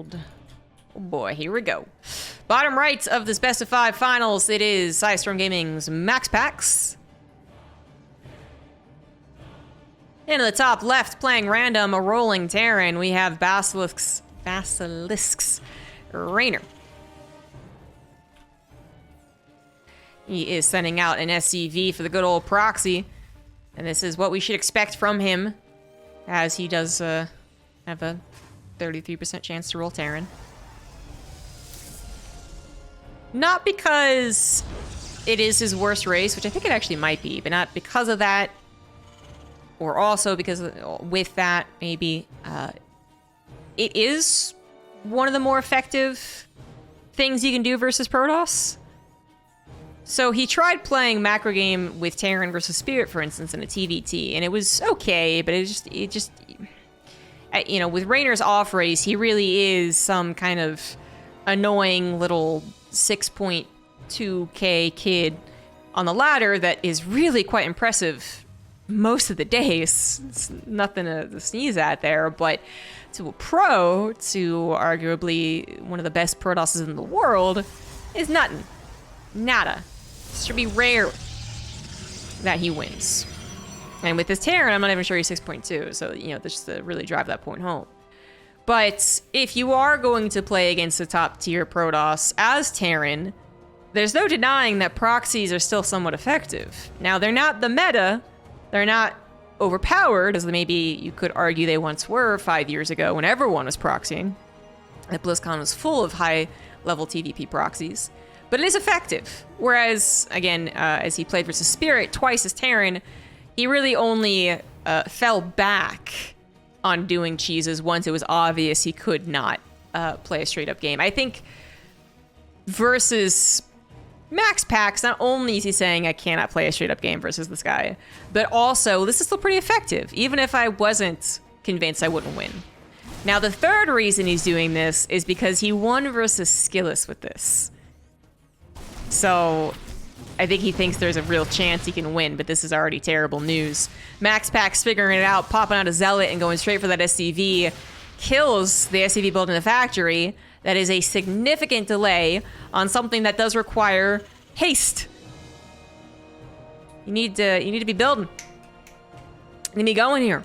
world. Oh boy, here we go. Bottom right of this best of 5 finals, it is Sidestorm Gaming's MaxPax. And in the top left, playing random, a rolling Terran, we have Basilisk's Reynor. He is sending out an SCV for the good old proxy. And this is what we should expect from him, as he does have a 33% chance to roll Terran. Not because it is his worst race, which I think it actually might be, but not because of that. Or also because with that, maybe, it is one of the more effective things you can do versus Protoss. So he tried playing macro game with Terran versus Spirit, for instance, in a TVT, and it was okay, but it just, you know, with Reynor's off race, he really is some kind of annoying little 6.2k kid on the ladder that is really quite impressive most of the days. It's nothing to sneeze at there, but to a pro, to arguably one of the best Protosses in the world, is nothing. Nada. It should be rare that he wins. And with this Terran, I'm not even sure he's 6.2, so, you know, just to really drive that point home. But if you are going to play against a top-tier Protoss as Terran, there's no denying that proxies are still somewhat effective. Now, they're not the meta. They're not overpowered, as maybe you could argue they once were 5 years ago when everyone was proxying. That BlizzCon was full of high-level TVP proxies. But it is effective. Whereas, again, as he played versus Spirit twice as Terran, he really only fell back on doing cheeses once it was obvious he could not play a straight-up game. I think versus MaxPax, not only is he saying I cannot play a straight-up game versus this guy, but also this is still pretty effective, even if I wasn't convinced I wouldn't win. Now, the third reason he's doing this is because he won versus Skillus with this. So I think he thinks there's a real chance he can win, but this is already terrible news. MaxPax figuring it out, popping out a Zealot and going straight for that SCV, kills the SCV build in the factory. That is a significant delay on something that does require haste. You need to be building. You need to be going here.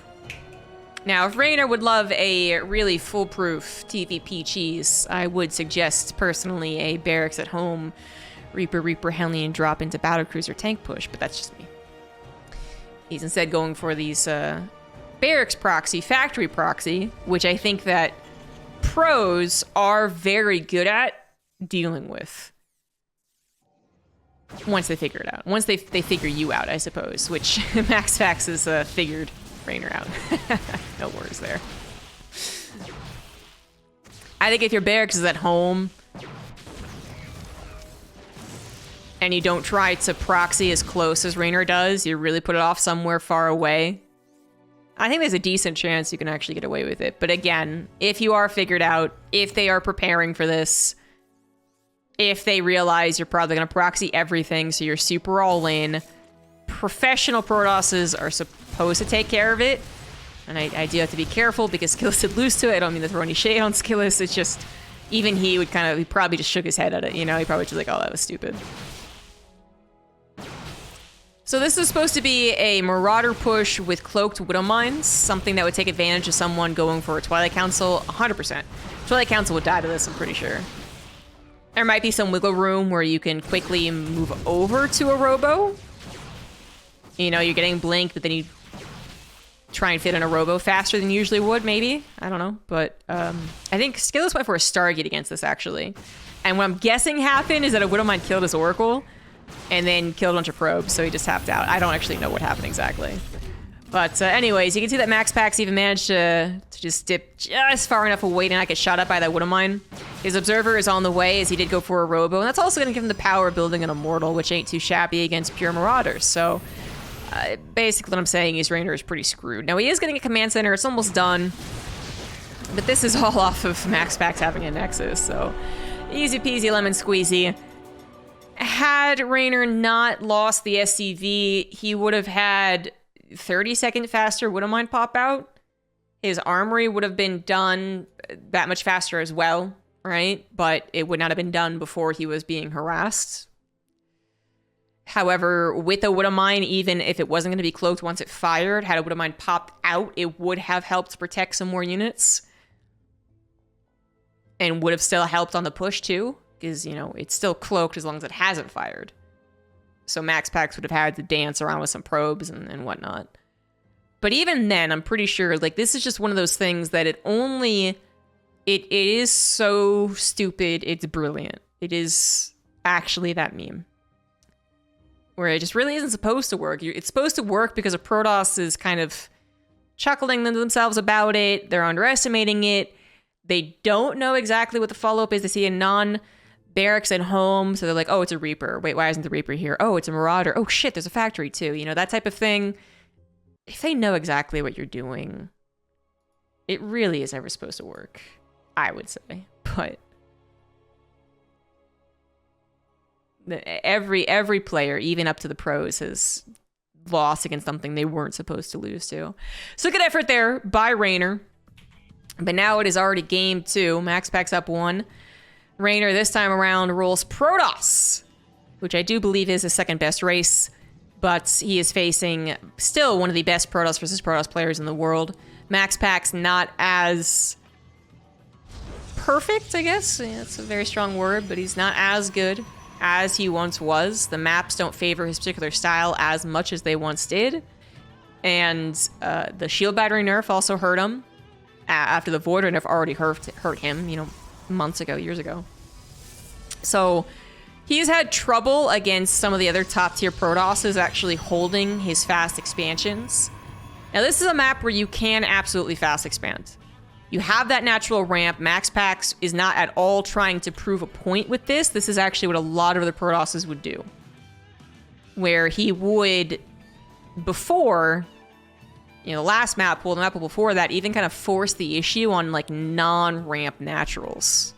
Now, if Reynor would love a really foolproof TVP cheese, I would suggest personally a Barracks at Home Reaper Hellion drop into Battlecruiser tank push, but that's just me. He's instead going for these Barracks proxy, factory proxy, which I think that pros are very good at dealing with once they figure it out. Once they figure you out, I suppose, which MaxPax has figured Reynor out. No worries there. I think if your Barracks is at home and you don't try to proxy as close as Reynor does, you really put it off somewhere far away, I think there's a decent chance you can actually get away with it. But again, if you are figured out, if they are preparing for this, if they realize you're probably going to proxy everything, so you're super all in, professional Protosses are supposed to take care of it. And I do have to be careful because Skillus did lose to it. I don't mean to throw any shade on Skillus. It's just, even he would he probably just shook his head at it, you know? He probably just like, oh, that was stupid. So this is supposed to be a Marauder push with Cloaked Widow Mines, something that would take advantage of someone going for a Twilight Council, 100%. Twilight Council would die to this, I'm pretty sure. There might be some wiggle room where you can quickly move over to a Robo. You know, you're getting Blink, but then you try and fit in a Robo faster than you usually would, maybe? I don't know, but I think Skillus went for a Stargate against this, actually. And what I'm guessing happened is that a Widowmine killed his Oracle, and then killed a bunch of probes, so he just tapped out. I don't actually know what happened exactly. But anyways, you can see that MaxPax even managed to just dip just far enough away to not get shot up by that Widowmine. His Observer is on the way, as he did go for a Robo, and that's also going to give him the power of building an Immortal, which ain't too shabby against pure Marauders. So basically what I'm saying is Reynor is pretty screwed. Now, he is getting a Command Center. It's almost done. But this is all off of MaxPax having a Nexus, so easy peasy lemon squeezy. Had Reynor not lost the SCV, he would have had 30-second faster Widowmine pop out. His armory would have been done that much faster as well, right? But it would not have been done before he was being harassed. However, with a Widow Mine, even if it wasn't going to be cloaked once it fired, had a Widow Mine popped out, it would have helped protect some more units. And would have still helped on the push too, because, you know, it's still cloaked as long as it hasn't fired. So MaxPax would have had to dance around with some probes and whatnot. But even then, I'm pretty sure, like, this is just one of those things that it is so stupid, it's brilliant. It is actually that meme. Where it just really isn't supposed to work. It's supposed to work because a Protoss is kind of chuckling to themselves about it. They're underestimating it. They don't know exactly what the follow-up is. They see a non-barracks at home, so they're like, oh, it's a Reaper. Wait, why isn't the Reaper here? Oh, it's a Marauder. Oh, shit, there's a factory, too. You know, that type of thing. If they know exactly what you're doing, it really is never supposed to work, I would say. But every player, even up to the pros, has lost against something they weren't supposed to lose to. So good effort there by Reynor. But now it is already game 2. MaxPax up 1. Reynor this time around rolls Protoss, which I do believe is his second best race. But he is facing still one of the best Protoss versus Protoss players in the world. MaxPax not as perfect, I guess. Yeah, that's a very strong word, but he's not as good as he once was. The maps don't favor his particular style as much as they once did. And the shield battery nerf also hurt him. After the Void nerf already hurt him, you know, months ago, years ago. So he's had trouble against some of the other top tier Protosses actually holding his fast expansions. Now this is a map where you can absolutely fast expand. You have that natural ramp. MaxPax is not at all trying to prove a point with this. This is actually what a lot of the Protosses would do. Where he would, before, you know, the last map, the map before that, even kind of force the issue on like non-ramp naturals.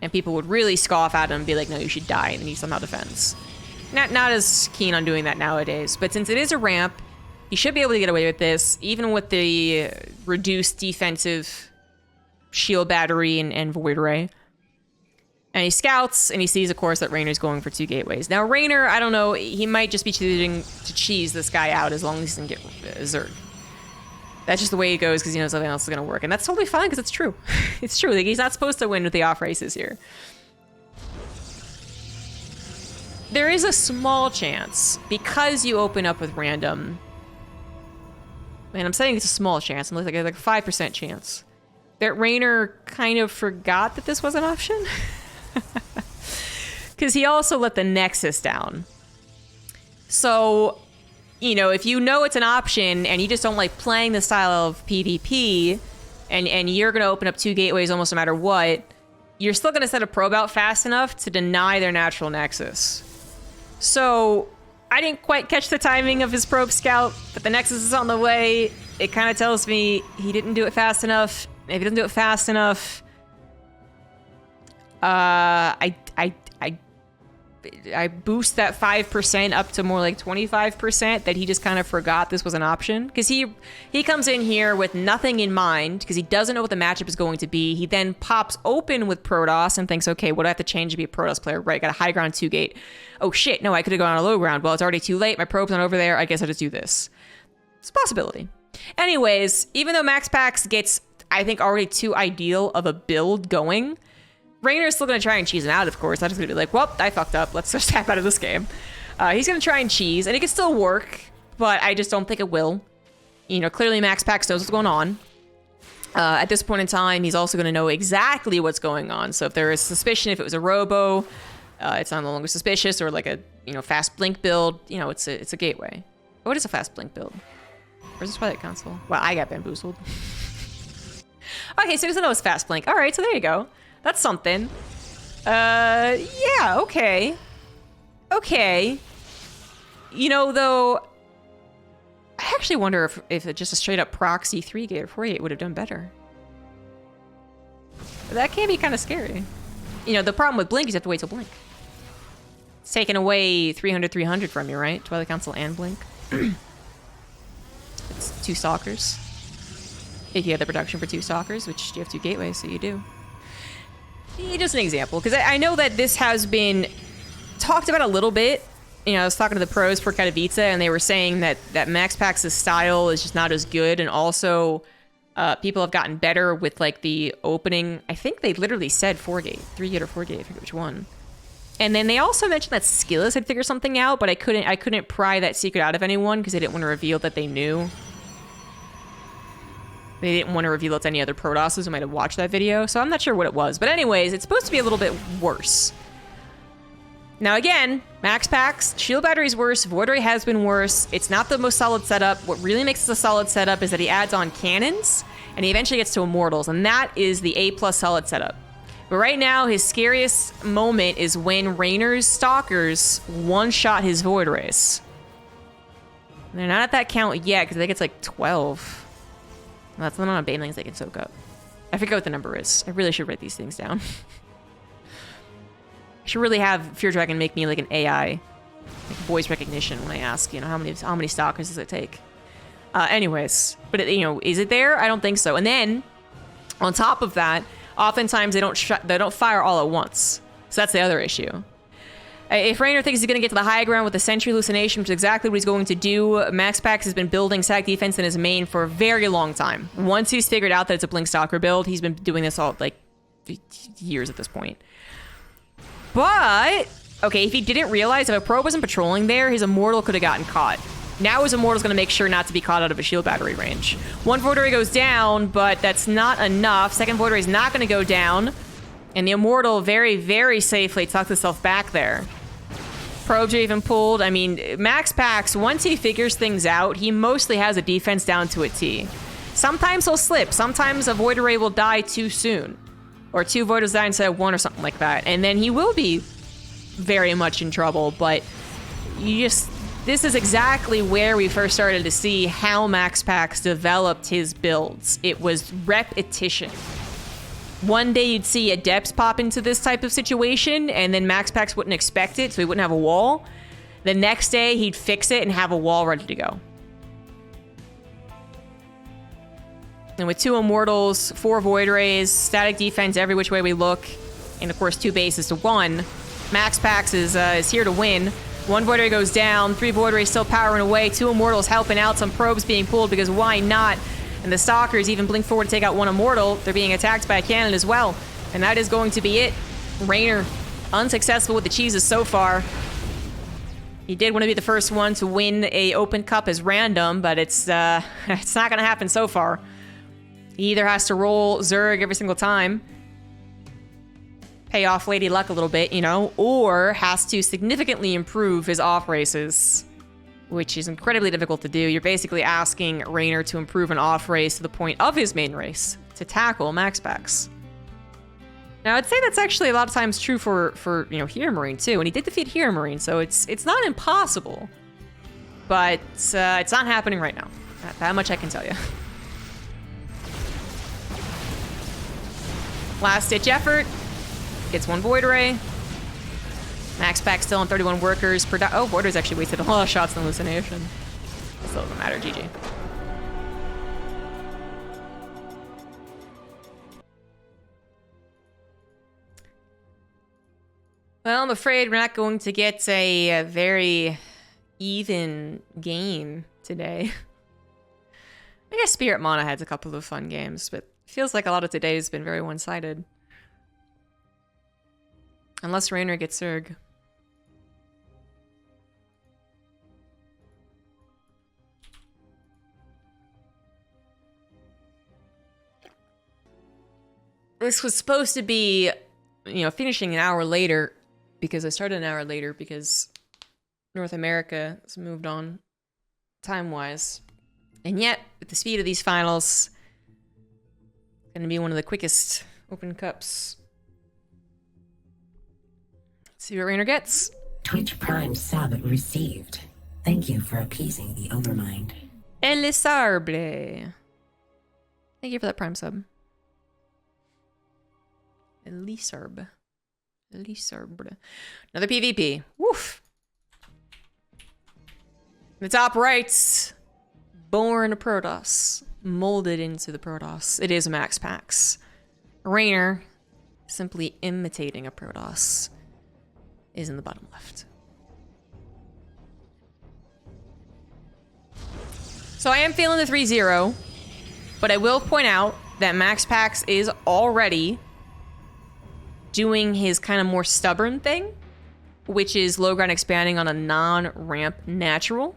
And people would really scoff at him and be like, no, you should die, and then he somehow defends. Not as keen on doing that nowadays, but since it is a ramp, he should be able to get away with this, even with the reduced defensive shield battery and void ray. And he scouts, and he sees, of course, that Reynor's going for 2 gateways. Now, Reynor, I don't know, he might just be choosing to cheese this guy out as long as he can get Zerg. That's just the way it goes because he knows nothing else is going to work. And that's totally fine because it's true. It's true. Like, he's not supposed to win with the off races here. There is a small chance, because you open up with random, and I'm saying it's a small chance, I'm like a 5% chance, that Reynor kind of forgot that this was an option. Because he also let the Nexus down. So, you know, if you know it's an option and you just don't like playing the style of PvP, and you're going to open up 2 gateways almost no matter what, you're still going to set a probe out fast enough to deny their natural Nexus. So I didn't quite catch the timing of his probe scout, but the Nexus is on the way. It kind of tells me he didn't do it fast enough. If he doesn't do it fast enough, I boost that 5% up to more like 25%, that he just kind of forgot this was an option. Because he comes in here with nothing in mind, because he doesn't know what the matchup is going to be. He then pops open with Protoss and thinks, okay, what do I have to change to be a Protoss player? Right, got a high ground 2 gate. Oh shit, no, I could have gone on a low ground. Well, it's already too late. My probe's not over there. I guess I'll just do this. It's a possibility. Anyways, even though MaxPax gets, I think, already too ideal of a build going, Reynor's still going to try and cheese him out, of course. I'm just going to be like, well, I fucked up. Let's just tap out of this game. He's going to try and cheese, and it can still work, but I just don't think it will. You know, clearly MaxPax knows what's going on. At this point in time, he's also going to know exactly what's going on. So if there is suspicion, if it was a robo, it's no longer suspicious, or like a, you know, fast blink build, you know, it's a gateway. What is a fast blink build? Where's this Twilight Console? Well, I got bamboozled. Okay, so he doesn't know it's fast blink. All right, so there you go. That's something. Yeah, okay. Okay. You know, though, I actually wonder if just a straight up proxy 3 gate or 4 gate would have done better. That can be kind of scary. You know, the problem with blink is you have to wait till blink. It's taking away 300 from you, right? Twilight Council and blink. It's 2 stalkers. If you have the production for 2 stalkers, which you have 2 gateways, so you do. Just an example, because I know that this has been talked about a little bit. You know, I was talking to the pros for Katowice, and they were saying that MaxPax's style is just not as good, and also people have gotten better with like the opening. I think they literally said 4-gate, 3-gate or 4-gate. I forget which one. And then they also mentioned that Skillus had figured something out, but I couldn't pry that secret out of anyone because they didn't want to reveal that they knew. They didn't want to reveal it to any other Protosses who might have watched that video, so I'm not sure what it was. But anyways, it's supposed to be a little bit worse. Now again, MaxPax, shield battery's worse, Void Ray has been worse. It's not the most solid setup. What really makes this a solid setup is that he adds on cannons, and he eventually gets to Immortals, and that is the A+ solid setup. But right now, his scariest moment is when Reynor's Stalkers one-shot his Void Rays. They're not at that count yet, because I think it's like 12. Well, that's the amount of banelings they can soak up. I forget what the number is. I really should write these things down. I should really have Fear Dragon make me like an AI, like voice recognition when I ask, you know, how many stalkers does it take? Anyways, but you know, is it there? I don't think so. And then on top of that, oftentimes they don't fire all at once. So that's the other issue. If Reynor thinks he's going to get to the high ground with the Sentry Hallucination, which is exactly what he's going to do, MaxPax has been building static defense in his main for a very long time. Once he's figured out that it's a Blink Stalker build, he's been doing this all, like, years at this point. But, okay, if he didn't realize if a probe wasn't patrolling there, his Immortal could have gotten caught. Now his Immortal's going to make sure not to be caught out of a shield battery range. One Void Ray goes down, but that's not enough. Second Void Ray is not going to go down. And the Immortal very, very safely tucks itself back there. Probes are even pulled. I mean, MaxPax, once he figures things out, he mostly has a defense down to a T. Sometimes he'll slip. Sometimes a Void Ray will die too soon. Or 2 Void Rays die instead of 1 or something like that. And then he will be very much in trouble. But this is exactly where we first started to see how MaxPax developed his builds. It was repetition. One day you'd see Adepts pop into this type of situation, and then MaxPax wouldn't expect it, so he wouldn't have a wall. The next day, he'd fix it and have a wall ready to go. And with 2 Immortals, 4 Void Rays, static defense every which way we look, and of course 2 bases to 1, MaxPax is here to win. 1 Void Ray goes down, 3 Void Rays still powering away, 2 Immortals helping out, some probes being pulled because why not? And the Stalkers even blink forward to take out 1 Immortal. They're being attacked by a cannon as well. And that is going to be it. Reynor, unsuccessful with the cheeses so far. He did want to be the first one to win a open cup as random, but it's not going to happen so far. He either has to roll Zerg every single time, pay off Lady Luck a little bit, you know, or has to significantly improve his off races, which is incredibly difficult to do. You're basically asking Reynor to improve an off race to the point of his main race to tackle MaxPax. Now, I'd say that's actually a lot of times true for you know, Hero Marine too, and he did defeat Hero Marine, so it's not impossible, but it's not happening right now. That much I can tell you. Last ditch effort. Gets 1 Void Ray. MaxPax still on 31 workers per oh, Void Ray's actually wasted a lot of shots in Hallucination. Still doesn't matter, GG. Well, I'm afraid we're not going to get a very even game today. I guess Spirit Mana has a couple of fun games, but it feels like a lot of today has been very one-sided. Unless Reynor gets Zerg. This was supposed to be, you know, finishing an hour later, because I started an hour later because North America has moved on time-wise. And yet, with the speed of these finals, gonna be one of the quickest open cups. Let's see what Reynor gets. Twitch Prime sub received. Thank you for appeasing the Overmind. Elisarble. Thank you for that Prime sub. Elisarb. Elisarb. Another PvP. Woof. In the top right, Born Protoss. molded into the Protoss. It is a MaxPax. Reynor, simply imitating a Protoss, is in the bottom left. So I am feeling the 3-0, but I will point out that MaxPax is already doing his kind of more stubborn thing, which is low ground expanding on a non-ramp natural.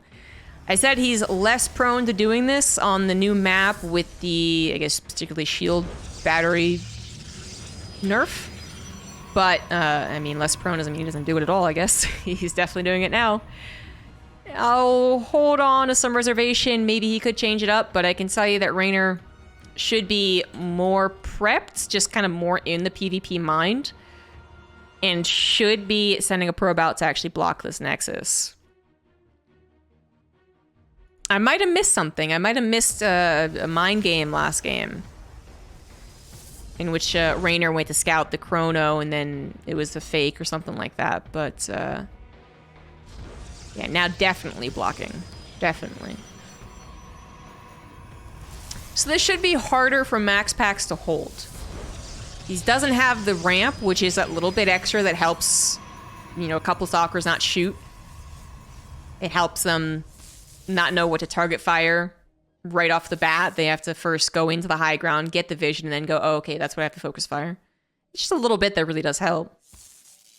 I said he's less prone to doing this on the new map with the, I guess, particularly shield battery nerf. But, I mean, less prone doesn't mean he doesn't do it at all, I guess. He's definitely doing it now. I'll hold on to some reservation. Maybe he could change it up, but I can tell you that Reynor should be more prepped, just kind of more in the PvP mind, and should be sending a probe out to actually block this Nexus. I might have missed something. I might have missed a mind game last game, in which Reynor went to scout the Chrono, and then it was a fake or something like that. But yeah, now definitely blocking. Definitely. So this should be harder for MaxPax to hold. He doesn't have the ramp, which is that little bit extra that helps, you know, a couple stalkers not shoot. It helps them not know what to target fire right off the bat. They have to first go into the high ground, get the vision, and then go, oh, okay, that's what I have to focus fire. It's just a little bit that really does help.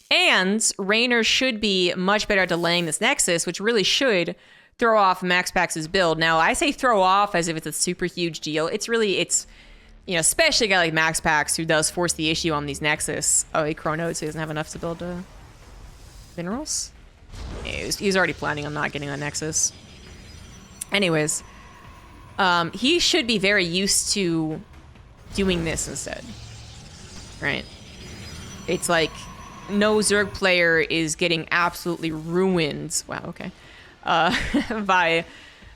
And Reynor should be much better at delaying this Nexus, which really should throw off MaxPax's build. Now, I say throw off as if it's a super huge deal. It's really, you know, especially a guy like MaxPax who does force the issue on these Nexus. Oh, he chronoed, so he doesn't have enough to build minerals? Yeah, he was already planning on not getting a Nexus. Anyways, he should be very used to doing this instead, right? It's like no Zerg player is getting absolutely ruined. Wow, okay. By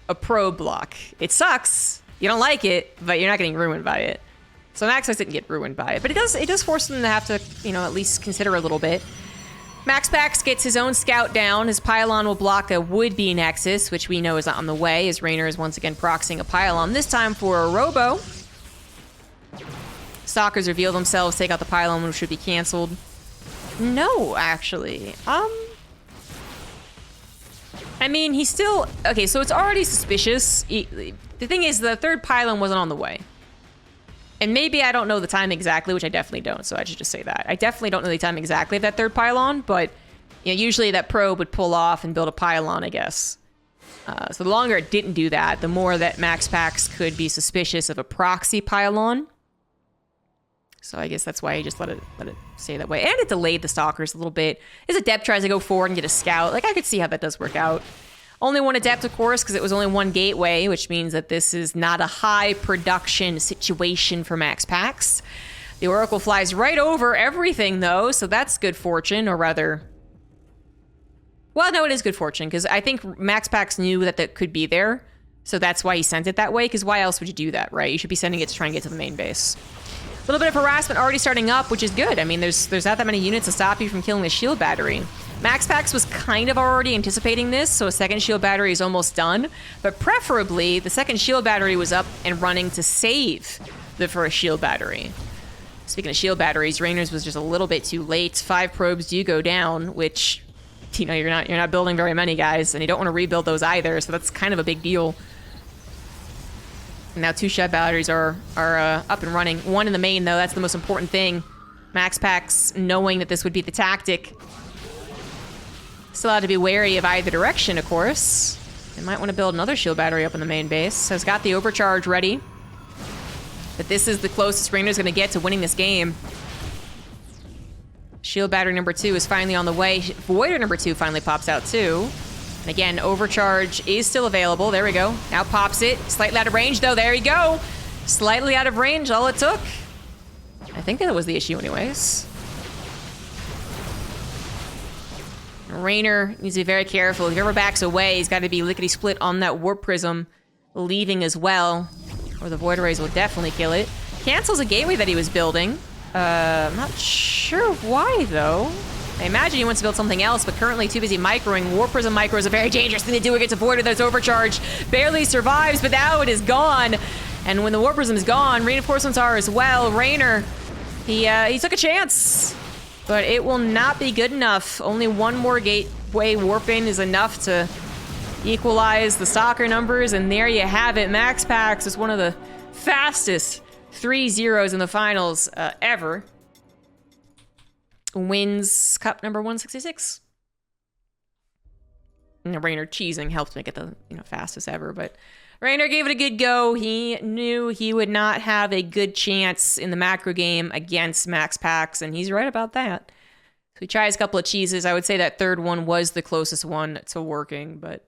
a probe block. It sucks. You don't like it, but you're not getting ruined by it. So MaxPax didn't get ruined by it, but it does force them to have to, you know, at least consider a little bit. MaxPax gets his own scout down. His pylon will block a would-be Nexus, which we know is not on the way, as Reynor is once again proxying a pylon, this time for a Robo. Stalkers reveal themselves, take out the pylon, which should be canceled. No, actually. I mean, he's still... Okay, so it's already suspicious. The thing is, the third pylon wasn't on the way. And maybe I don't know the time exactly, which I definitely don't, so I should just say that. I definitely don't know the time exactly of that third pylon, but you know, usually that probe would pull off and build a pylon, I guess. So the longer it didn't do that, the more that MaxPax could be suspicious of a proxy pylon. So I guess that's why he just let it stay that way. And it delayed the Stalkers a little bit. As Adept tries to go forward and get a scout, like I could see how that does work out. Only one Adept, of course, because it was only one gateway, which means that this is not a high production situation for MaxPax. The Oracle flies right over everything, though, so that's good fortune, or rather... Well, no, it is good fortune, because I think MaxPax knew that that could be there, so that's why he sent it that way, because why else would you do that, right? You should be sending it to try and get to the main base. A little bit of harassment already starting up, which is good. I mean, there's not that many units to stop you from killing the shield battery. MaxPax was kind of already anticipating this, so a second shield battery is almost done. But preferably, the second shield battery was up and running to save the first shield battery. Speaking of shield batteries, Reynor's was just a little bit too late. 5 probes do go down, which, you know, you're not building very many, guys, and you don't want to rebuild those either, so that's kind of a big deal. And now 2 shield batteries are up and running. 1 in the main, though, that's the most important thing. MaxPax, knowing that this would be the tactic, still have to be wary of either direction, of course. They might want to build another shield battery up in the main base. Has got the overcharge ready. But this is the closest Reynor's going to get to winning this game. Shield battery number 2 is finally on the way. Voider number 2 finally pops out, too. And again, overcharge is still available. There we go. Now pops it. Slightly out of range, though. There you go. Slightly out of range, all it took. I think that was the issue anyways. Reynor needs to be very careful. If he ever backs away, he's got to be lickety-split on that Warp Prism, leaving as well, or the Void Rays will definitely kill it. Cancels a gateway that he was building. I'm not sure why, though. I imagine he wants to build something else, but currently too busy microing. Warp Prism micro is a very dangerous thing to do against a Voider that's overcharged. Barely survives, but now it is gone. And when the Warp Prism is gone, reinforcements are as well. Reynor, he took a chance, but it will not be good enough. Only one more gateway warping is enough to equalize the stalker numbers, and there you have it. MaxPax is one of the fastest 3-0s in the finals ever. Wins cup number 166. Reynor cheesing helped make it the fastest ever, but Reynor gave it a good go. He knew he would not have a good chance in the macro game against MaxPax, and he's right about that. So he tries a couple of cheeses. I would say that third one was the closest one to working, but